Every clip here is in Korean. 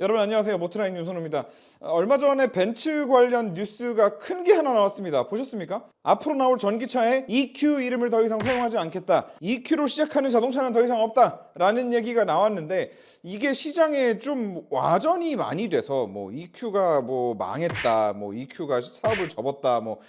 여러분 안녕하세요. 모트라인 윤선호입니다. 얼마 전에 벤츠 관련 뉴스가 큰 게 하나 나왔습니다. 보셨습니까? 앞으로 나올 전기차에 EQ 이름을 더 이상 사용하지 않겠다. EQ로 시작하는 자동차는 더 이상 없다. 라는 얘기가 나왔는데 이게 시장에 좀 와전이 많이 돼서 뭐 EQ가 뭐 망했다. 뭐 EQ가 사업을 접었다. 뭐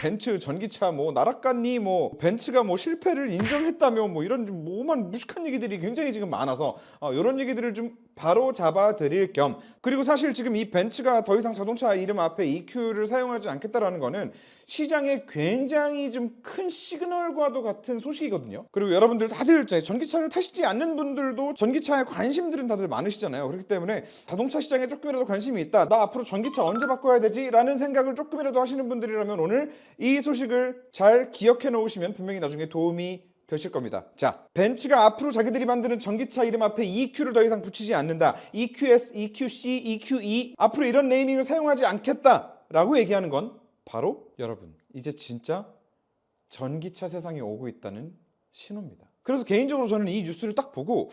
벤츠 전기차 뭐 날아갔니? 뭐 벤츠가 뭐 실패를 인정했다며 뭐 이런 좀 오만 무식한 얘기들이 굉장히 지금 많아서 이런 얘기들을 좀 바로 잡아 드릴 겸, 그리고 사실 지금 이 벤츠가 더 이상 자동차 이름 앞에 EQ를 사용하지 않겠다라는 거는 시장에 굉장히 좀 큰 시그널과도 같은 소식이거든요. 그리고 여러분들 다들 전기차를 타시지 않는 분들도 전기차에 관심들은 다들 많으시잖아요. 그렇기 때문에 자동차 시장에 조금이라도 관심이 있다, 나 앞으로 전기차 언제 바꿔야 되지? 라는 생각을 조금이라도 하시는 분들이라면 오늘 이 소식을 잘 기억해 놓으시면 분명히 나중에 도움이 되실 겁니다. 자, 벤츠가 앞으로 자기들이 만드는 전기차 이름 앞에 EQ를 더 이상 붙이지 않는다. EQS, EQC, EQE 앞으로 이런 네이밍을 사용하지 않겠다라고 얘기하는 건 바로 여러분, 이제 진짜 전기차 세상에 오고 있다는 신호입니다. 그래서 개인적으로 저는 이 뉴스를 딱 보고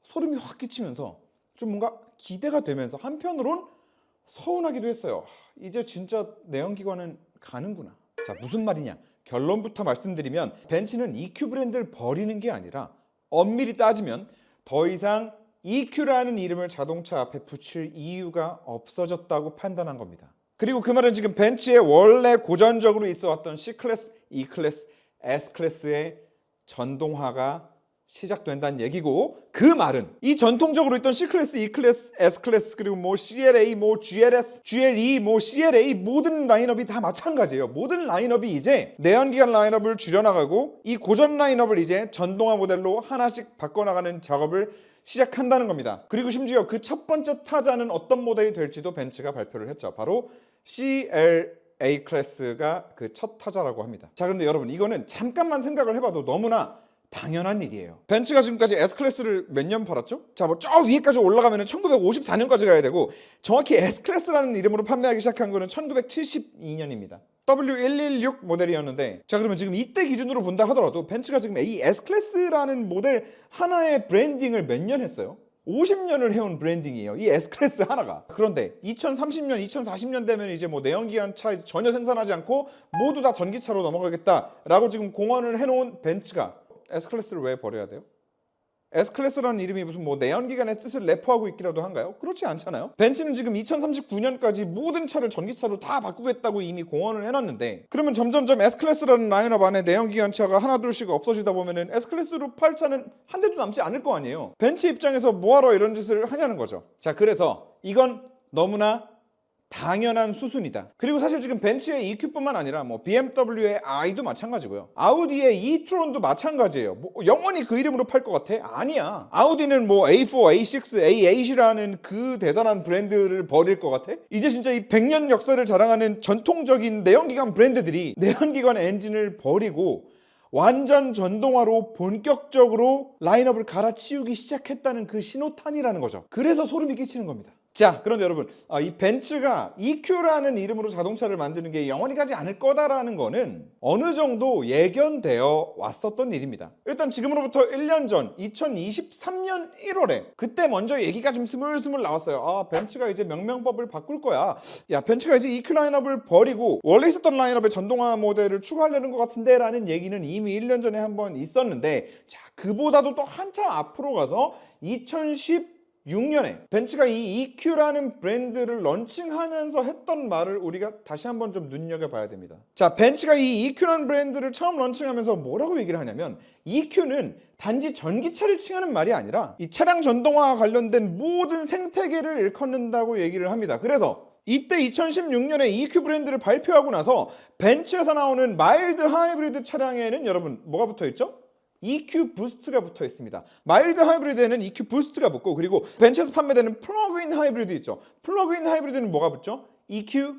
소름이 확 끼치면서 좀 뭔가 기대가 되면서 한편으론 서운하기도 했어요. 이제 진짜 내연기관은 가는구나. 자, 무슨 말이냐? 결론부터 말씀드리면 벤츠는 EQ 브랜드를 버리는 게 아니라 엄밀히 따지면 더 이상 EQ라는 이름을 자동차 앞에 붙일 이유가 없어졌다고 판단한 겁니다. 그리고 그 말은 지금 벤츠의 원래 고전적으로 있어왔던 C클래스, E클래스, S클래스의 전동화가 시작된다는 얘기고, 그 말은 이 전통적으로 있던 C클래스, E클래스, S클래스, 그리고 뭐 CLA, 뭐 GLS, GLE, 뭐 CLA 모든 라인업이 다 마찬가지예요. 모든 라인업이 이제 내연기관 라인업을 줄여나가고 이 고전 라인업을 이제 전동화 모델로 하나씩 바꿔나가는 작업을 시작한다는 겁니다. 그리고 심지어 그 첫 번째 타자는 어떤 모델이 될지도 벤츠가 발표를 했죠. 바로 CLA 클래스가 그 첫 타자라고 합니다. 자, 그런데 여러분, 이거는 잠깐만 생각을 해봐도 너무나 당연한 일이에요. 벤츠가 지금까지 S클래스를 몇 년 팔았죠? 자, 뭐 저 위에까지 올라가면 1954년까지 가야 되고, 정확히 S클래스라는 이름으로 판매하기 시작한 거는 1972년입니다. W116 모델이었는데, 자, 그러면 지금 이때 기준으로 본다 하더라도 벤츠가 지금 이 S클래스라는 모델 하나의 브랜딩을 몇 년 했어요? 50년을 해온 브랜딩이에요, 이 S클래스 하나가. 그런데 2030년, 2040년 되면 이제 뭐 내연기관 차 전혀 생산하지 않고 모두 다 전기차로 넘어가겠다라고 지금 공언을 해놓은 벤츠가 S클래스를 왜 버려야 돼요? S클래스라는 이름이 무슨 뭐 내연기관의 뜻을 내포하고 있기라도 한가요? 그렇지 않잖아요. 벤츠는 지금 2039년까지 모든 차를 전기차로 다 바꾸겠다고 이미 공언을 해놨는데, 그러면 점점점 S클래스라는 라인업 안에 내연기관 차가 하나 둘씩 없어지다 보면은 S클래스로 팔 차는 한 대도 남지 않을 거 아니에요. 벤츠 입장에서 뭐하러 이런 짓을 하냐는 거죠. 자, 그래서 이건 너무나 당연한 수순이다. 그리고 사실 지금 벤츠의 EQ뿐만 아니라 뭐 BMW의 i도 마찬가지고요. 아우디의 e-tron도 마찬가지예요. 뭐 영원히 그 이름으로 팔 것 같아? 아니야. 아우디는 뭐 A4, A6, A8이라는 그 대단한 브랜드를 버릴 것 같아? 이제 진짜 이 100년 역사를 자랑하는 전통적인 내연기관 브랜드들이 내연기관 엔진을 버리고 완전 전동화로 본격적으로 라인업을 갈아치우기 시작했다는 그 신호탄이라는 거죠. 그래서 소름이 끼치는 겁니다. 자, 그런데 여러분, 이 벤츠가 EQ라는 이름으로 자동차를 만드는 게 영원히 가지 않을 거다라는 거는 어느 정도 예견되어 왔었던 일입니다. 일단 지금으로부터 1년 전 2023년 1월에 그때 먼저 얘기가 좀 스물스물 나왔어요. 벤츠가 이제 명명법을 바꿀 거야. 야, 벤츠가 이제 EQ 라인업을 버리고 원래 있었던 라인업에 전동화 모델을 추가하려는 것 같은데 라는 얘기는 이미 1년 전에 한번 있었는데, 자, 그보다도 또 한참 앞으로 가서 2016년에 벤츠가 이 EQ라는 브랜드를 런칭하면서 했던 말을 우리가 다시 한번 좀 눈여겨봐야 됩니다. 자, 벤츠가 이 EQ라는 브랜드를 처음 런칭하면서 뭐라고 얘기를 하냐면, EQ는 단지 전기차를 칭하는 말이 아니라 이 차량 전동화와 관련된 모든 생태계를 일컫는다고 얘기를 합니다. 그래서 이때 2016년에 EQ 브랜드를 발표하고 나서 벤츠에서 나오는 마일드 하이브리드 차량에는 여러분 뭐가 붙어있죠? EQ 부스트가 붙어 있습니다. 마일드 하이브리드에는 EQ 부스트가 붙고, 그리고 벤츠에서 판매되는 플러그인 하이브리드 있죠. 플러그인 하이브리드는 뭐가 붙죠? EQ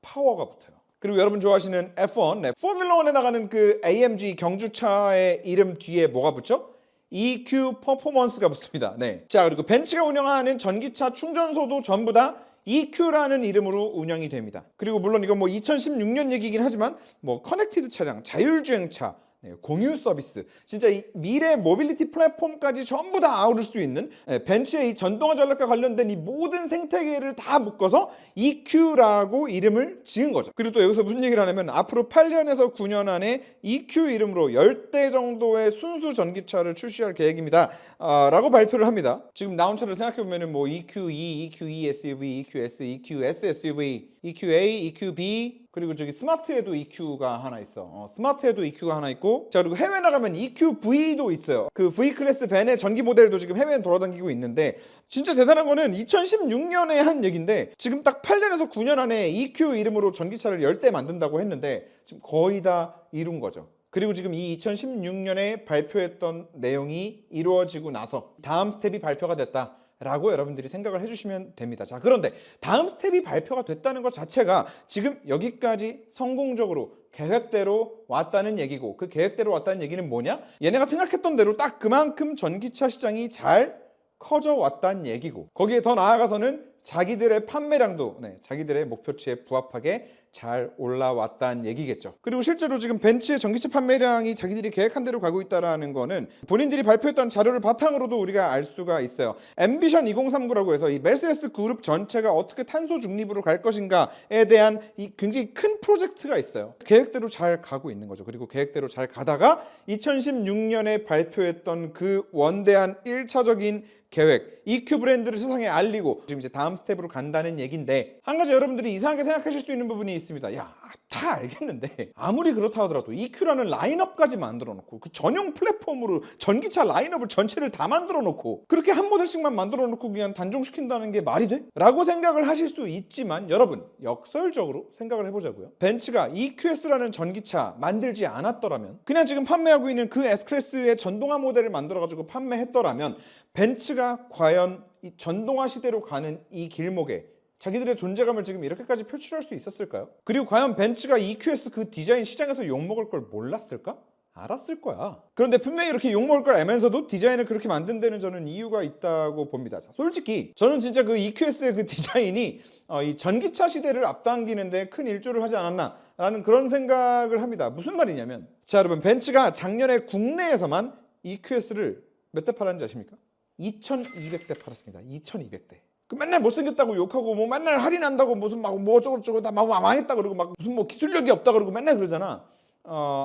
파워가 붙어요. 그리고 여러분 좋아하시는 F1, 포뮬러1에 나가는 그 AMG 경주차의 이름 뒤에 뭐가 붙죠? EQ 퍼포먼스가 붙습니다. 네. 자, 그리고 벤츠가 운영하는 전기차 충전소도 전부 다 EQ라는 이름으로 운영이 됩니다. 그리고 물론 이건 뭐 2016년 얘기긴 하지만 뭐 커넥티드 차량, 자율주행차, 네, 공유 서비스, 진짜 이 미래 모빌리티 플랫폼까지 전부 다 아우를 수 있는 벤츠의 이 전동화 전략과 관련된 이 모든 생태계를 다 묶어서 EQ라고 이름을 지은 거죠. 그리고 또 여기서 무슨 얘기를 하냐면 앞으로 8년에서 9년 안에 EQ 이름으로 10대 정도의 순수 전기차를 출시할 계획입니다. 라고 발표를 합니다. 지금 나온 차를 생각해보면 뭐 EQ2, EQ2 SUV, EQS, EQS SUV, EQA, EQB, 그리고 저기 스마트에도 EQ가 하나 있어. 스마트에도 EQ가 하나 있고, 자 그리고 해외 나가면 EQV도 있어요. 그 V 클래스 벤의 전기 모델도 지금 해외에 돌아다니고 있는데, 진짜 대단한 거는 2016년에 한 얘긴데 지금 딱 8년에서 9년 안에 EQ 이름으로 전기차를 10대 만든다고 했는데 지금 거의 다 이룬 거죠. 그리고 지금 이 2016년에 발표했던 내용이 이루어지고 나서 다음 스텝이 발표가 됐다 라고 여러분들이 생각을 해주시면 됩니다. 자, 그런데 다음 스텝이 발표가 됐다는 것 자체가 지금 여기까지 성공적으로 계획대로 왔다는 얘기고, 그 계획대로 왔다는 얘기는 뭐냐? 얘네가 생각했던 대로 딱 그만큼 전기차 시장이 잘 커져 왔다는 얘기고, 거기에 더 나아가서는 자기들의 판매량도 자기들의 목표치에 부합하게 잘 올라왔다는 얘기겠죠. 그리고 실제로 지금 벤츠의 전기차 판매량이 자기들이 계획한 대로 가고 있다는 거는 본인들이 발표했던 자료를 바탕으로도 우리가 알 수가 있어요. 앰비션 2039라고 해서 이 메르세데스 그룹 전체가 어떻게 탄소 중립으로 갈 것인가에 대한 이 굉장히 큰 프로젝트가 있어요. 계획대로 잘 가고 있는 거죠. 그리고 계획대로 잘 가다가 2016년에 발표했던 그 원대한 1차적인 계획, EQ 브랜드를 세상에 알리고 지금 이제 다음 스텝으로 간다는 얘긴데, 한 가지 여러분들이 이상하게 생각하실 수 있는 부분이 있습니다. 야, 다 알겠는데 아무리 그렇다 하더라도 EQ라는 라인업까지 만들어 놓고 그 전용 플랫폼으로 전기차 라인업을 전체를 다 만들어 놓고 그렇게 한 모델씩만 만들어 놓고 그냥 단종시킨다는 게 말이 돼? 라고 생각을 하실 수 있지만, 여러분 역설적으로 생각을 해보자고요. 벤츠가 EQS라는 전기차 만들지 않았더라면, 그냥 지금 판매하고 있는 그 S클래스의 전동화 모델을 만들어 가지고 판매했더라면 벤츠가 과연 이 전동화 시대로 가는 이 길목에 자기들의 존재감을 지금 이렇게까지 표출할 수 있었을까요? 그리고 과연 벤츠가 EQS 그 디자인 시장에서 욕먹을 걸 몰랐을까? 알았을 거야. 그런데 분명히 이렇게 욕먹을 걸 알면서도 디자인을 그렇게 만든 데는 저는 이유가 있다고 봅니다. 자, 솔직히 저는 진짜 그 EQS의 그 디자인이 이 전기차 시대를 앞당기는데 큰 일조를 하지 않았나 라는 그런 생각을 합니다. 무슨 말이냐면, 자 여러분, 벤츠가 작년에 국내에서만 EQS를 몇 대 팔았는지 아십니까? 2200대 팔았습니다. 2200대. 그 맨날 못생겼다고 욕하고 뭐 맨날 할인한다고 무슨 막 뭐 어쩌고저쩌고 다 망했다 그러고 막 무슨 뭐 기술력이 없다 그러고 맨날 그러잖아.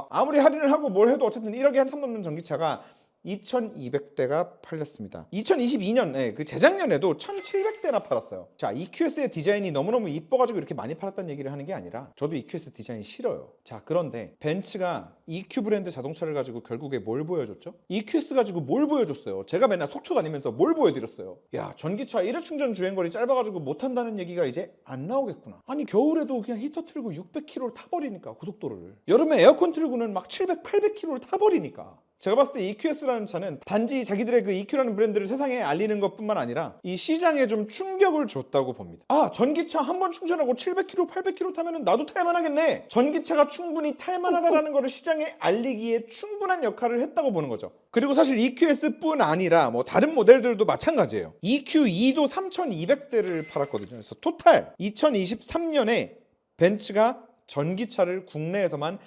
아무리 할인을 하고 뭘 해도 어쨌든 1억이 한참 넘는 전기차가 2200대가 팔렸습니다. 2022년, 그 재작년에도 1700대나 팔았어요. 자, EQS의 디자인이 너무너무 이뻐가지고 이렇게 많이 팔았다는 얘기를 하는 게 아니라 저도 EQS 디자인 싫어요. 자, 그런데 벤츠가 EQ 브랜드 자동차를 가지고 결국에 뭘 보여줬죠? EQS 가지고 뭘 보여줬어요? 제가 맨날 속초 다니면서 뭘 보여드렸어요? 야, 전기차 1회 충전 주행거리 짧아가지고 못한다는 얘기가 이제 안 나오겠구나. 아니, 겨울에도 그냥 히터 틀고 600km를 타버리니까, 고속도로를. 여름에 에어컨 틀고는 막 700, 800km를 타버리니까. 제가 봤을 때 EQS라는 차는 단지 자기들의 그 EQ라는 브랜드를 세상에 알리는 것뿐만 아니라 이 시장에 좀 충격을 줬다고 봅니다. 아, 전기차 한 번 충전하고 700km, 800km 타면은 나도 탈만하겠네. 전기차가 충분히 탈만하다라는 거를 시장에 알리기에 충분한 역할을 했다고 보는 거죠. 그리고 사실 EQS뿐 아니라 뭐 다른 모델들도 마찬가지예요. EQ2도 3200대를 팔았거든요. 그래서 토탈 2023년에 벤츠가 전기차를 국내에서만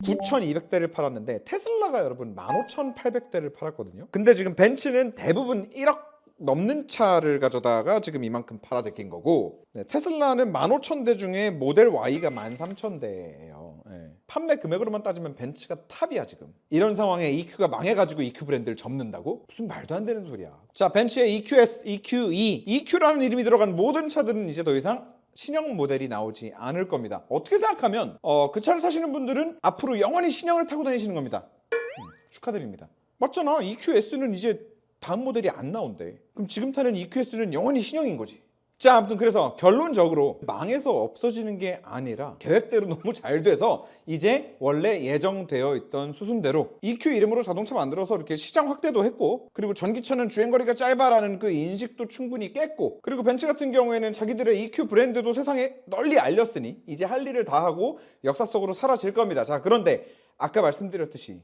9200대를 팔았는데 테슬라가 여러분 15800대를 팔았거든요. 근데 지금 벤츠는 대부분 1억 넘는 차를 가져다가 지금 이만큼 팔아제낀 거고, 테슬라는 15000대 중에 모델 Y가 13000대예요. 판매 금액으로만 따지면 벤츠가 탑이야 지금. 이런 상황에 EQ가 망해가지고 EQ 브랜드를 접는다고? 무슨 말도 안 되는 소리야. 자, 벤츠의 EQS, EQE, EQ라는 이름이 들어간 모든 차들은 이제 더 이상 신형 모델이 나오지 않을 겁니다. 어떻게 생각하면 그 차를 타시는 분들은 앞으로 영원히 신형을 타고 다니시는 겁니다. 축하드립니다. 맞잖아. EQS는 이제 다음 모델이 안 나온대. 그럼 지금 타는 EQS는 영원히 신형인 거지. 자, 아무튼 그래서 결론적으로 망해서 없어지는 게 아니라 계획대로 너무 잘 돼서 이제 원래 예정되어 있던 수순대로 EQ 이름으로 자동차 만들어서 이렇게 시장 확대도 했고, 그리고 전기차는 주행거리가 짧아라는 그 인식도 충분히 깼고, 그리고 벤츠 같은 경우에는 자기들의 EQ 브랜드도 세상에 널리 알렸으니 이제 할 일을 다 하고 역사 속으로 사라질 겁니다. 자, 그런데 아까 말씀드렸듯이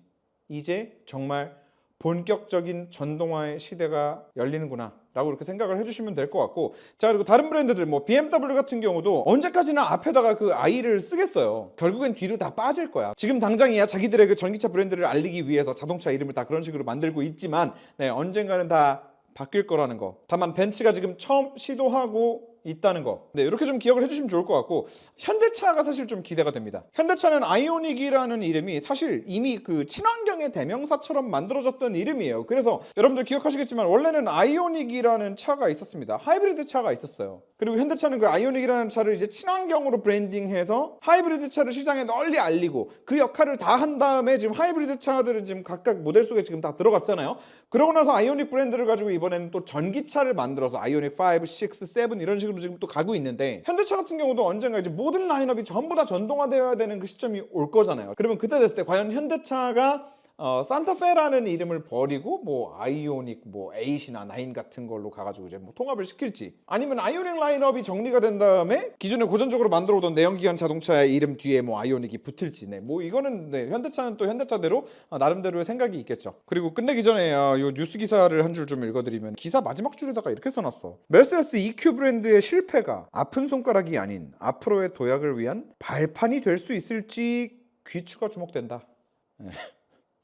이제 정말 본격적인 전동화의 시대가 열리는구나 라고 이렇게 생각을 해주시면 될 것 같고, 자 그리고 다른 브랜드들 뭐 BMW 같은 경우도 언제까지나 앞에다가 그 i를 쓰겠어요. 결국엔 뒤로 다 빠질 거야. 지금 당장이야 자기들의 그 전기차 브랜드를 알리기 위해서 자동차 이름을 다 그런 식으로 만들고 있지만 언젠가는 다 바뀔 거라는 거. 다만 벤츠가 지금 처음 시도하고 있다는 거. 이렇게 좀 기억을 해주시면 좋을 것 같고, 현대차가 사실 좀 기대가 됩니다. 현대차는 아이오닉이라는 이름이 사실 이미 그 친환경의 대명사처럼 만들어졌던 이름이에요. 그래서 여러분들 기억하시겠지만 원래는 아이오닉이라는 차가 있었습니다. 하이브리드 차가 있었어요. 그리고 현대차는 그 아이오닉이라는 차를 이제 친환경으로 브랜딩해서 하이브리드 차를 시장에 널리 알리고 그 역할을 다 한 다음에 지금 하이브리드 차들은 지금 각각 모델 속에 지금 다 들어갔잖아요. 그러고 나서 아이오닉 브랜드를 가지고 이번에는 또 전기차를 만들어서 아이오닉 5, 6, 7 이런 식으로 지금 또 가고 있는데, 현대차 같은 경우도 언젠가 이제 모든 라인업이 전부 다 전동화되어야 되는 그 시점이 올 거잖아요. 그러면 그때 됐을 때 과연 현대차가 산타페라는 이름을 버리고 뭐 아이오닉 뭐 8이나 9 같은 걸로 가가지고 이제 뭐 통합을 시킬지, 아니면 아이오닉 라인업이 정리가 된 다음에 기존에 고전적으로 만들어오던 내연기관 자동차의 이름 뒤에 뭐 아이오닉이 붙을지, 뭐 이거는 현대차는 또 현대차대로 나름대로의 생각이 있겠죠. 그리고 끝내기 전에 요 뉴스 기사를 한 줄 좀 읽어드리면, 기사 마지막 줄에다가 이렇게 써놨어. 메르세데스 EQ 브랜드의 실패가 아픈 손가락이 아닌 앞으로의 도약을 위한 발판이 될 수 있을지 귀추가 주목된다.